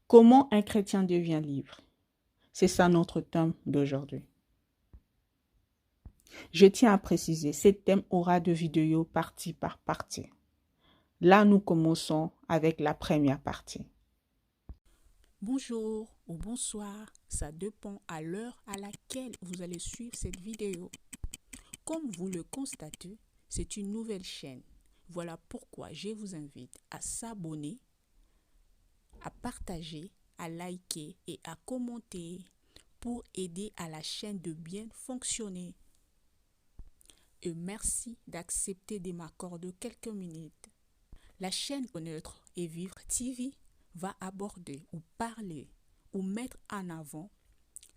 Comment un chrétien devient libre? C'est ça notre thème d'aujourd'hui. Je tiens à préciser, ce thème aura deux vidéos partie par partie. Là, nous commençons avec la première partie. Bonjour ou bonsoir, ça dépend à l'heure à laquelle vous allez suivre cette vidéo. Comme vous le constatez, c'est une nouvelle chaîne. Voilà pourquoi je vous invite à s'abonner, à partager, à liker et à commenter pour aider à la chaîne de bien fonctionner. Et merci d'accepter de m'accorder quelques minutes. La chaîne Connaître et Vivre TV va aborder ou parler ou mettre en avant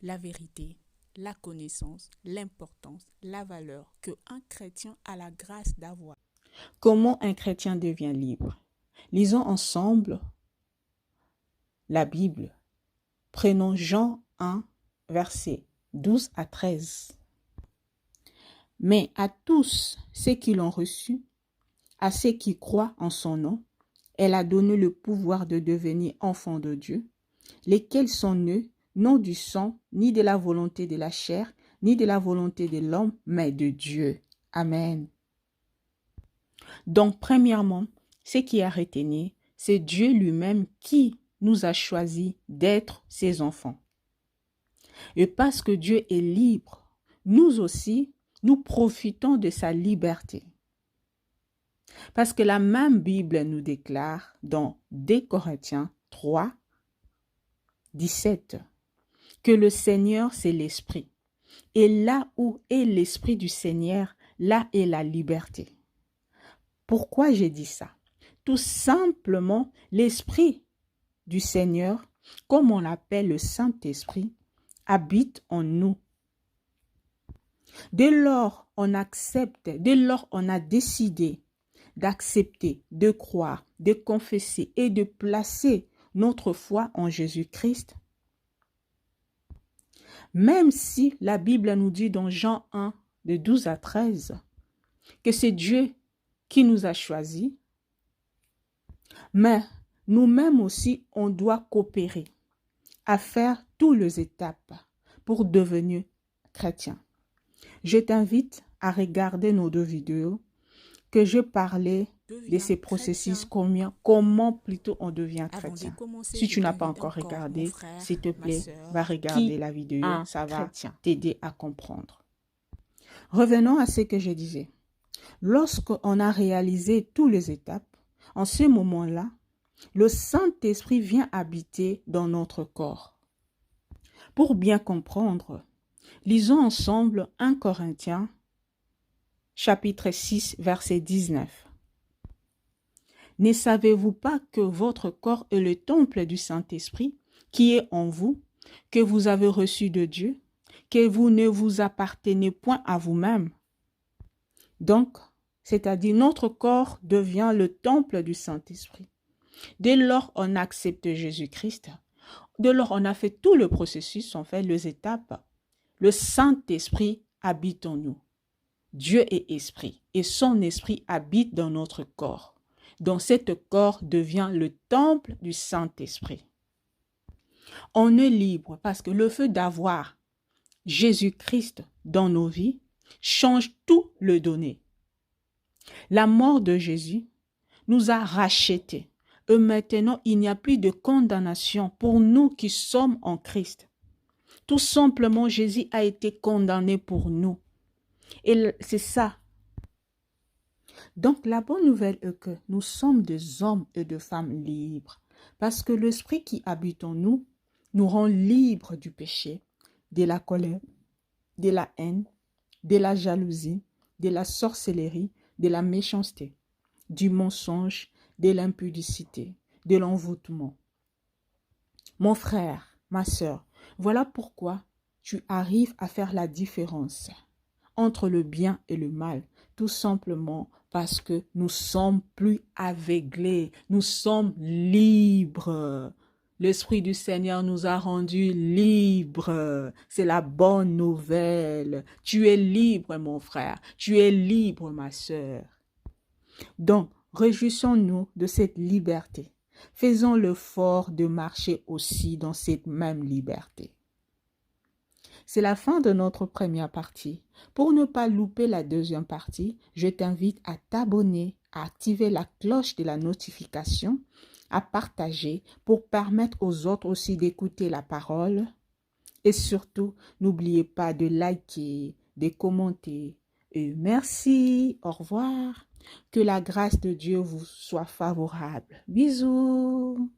la vérité, la connaissance, l'importance, la valeur qu'un chrétien a la grâce d'avoir. Comment un chrétien devient libre? Lisons ensemble la Bible. Prenons Jean 1, versets 12 à 13. Mais à tous ceux qui l'ont reçu, à ceux qui croient en son nom, elle a donné le pouvoir de devenir enfants de Dieu, lesquels sont nés non du sang, ni de la volonté de la chair, ni de la volonté de l'homme, mais de Dieu. Amen. Donc, premièrement, ce qui est à retenir, c'est Dieu lui-même qui nous a choisis d'être ses enfants. Et parce que Dieu est libre, nous aussi, nous profitons de sa liberté. Parce que la même Bible nous déclare dans 2 Corinthiens 3, 17, que le Seigneur, c'est l'Esprit. Et là où est l'Esprit du Seigneur, là est la liberté. Pourquoi j'ai dit ça? Tout simplement, l'Esprit du Seigneur, comme on l'appelle le Saint-Esprit, habite en nous. Dès lors, on accepte, dès lors, on a décidé d'accepter, de croire, de confesser et de placer notre foi en Jésus-Christ. Même si la Bible nous dit dans Jean 1, de 12 à 13, que c'est Dieu qui nous a choisis, mais nous-mêmes aussi, on doit coopérer à faire toutes les étapes pour devenir chrétien. Je t'invite à regarder nos deux vidéos que je parlais de ces processus, comment plutôt on devient chrétien. Si tu n'as pas encore regardé, s'il te plaît, va regarder la vidéo, ça va t'aider à comprendre. Revenons à ce que je disais. Lorsqu'on a réalisé toutes les étapes, en ce moment-là, le Saint-Esprit vient habiter dans notre corps. Pour bien comprendre, lisons ensemble 1 Corinthiens, chapitre 6, verset 19. Ne savez-vous pas que votre corps est le temple du Saint-Esprit qui est en vous, que vous avez reçu de Dieu, que vous ne vous appartenez point à vous-même? Donc, c'est-à-dire notre corps devient le temple du Saint-Esprit. Dès lors, on accepte Jésus-Christ. Dès lors, on a fait tout le processus, on fait les étapes. Le Saint-Esprit habite en nous. Dieu est esprit et son esprit habite dans notre corps. Donc, cet corps devient le temple du Saint-Esprit. On est libre parce que le fait d'avoir Jésus-Christ dans nos vies change tout le donné. La mort de Jésus nous a rachetés. Et maintenant, il n'y a plus de condamnation pour nous qui sommes en Christ. Tout simplement, Jésus a été condamné pour nous. Et c'est ça. Donc, la bonne nouvelle est que nous sommes des hommes et des femmes libres. Parce que l'esprit qui habite en nous nous rend libres du péché, de la colère, de la haine, de la jalousie, de la sorcellerie, de la méchanceté, du mensonge, de l'impudicité, de l'envoûtement. Mon frère, ma sœur, voilà pourquoi tu arrives à faire la différence entre le bien et le mal, tout simplement parce que nous sommes plus aveuglés, nous sommes libres. L'Esprit du Seigneur nous a rendus libres. C'est la bonne nouvelle. Tu es libre, mon frère. Tu es libre, ma sœur. Donc, réjouissons-nous de cette liberté. Faisons l'effort de marcher aussi dans cette même liberté. C'est la fin de notre première partie. Pour ne pas louper la deuxième partie, je t'invite à t'abonner, à activer la cloche de la notification, à partager pour permettre aux autres aussi d'écouter la parole. Et surtout, n'oubliez pas de liker, de commenter. Et merci, au revoir. Que la grâce de Dieu vous soit favorable. Bisous.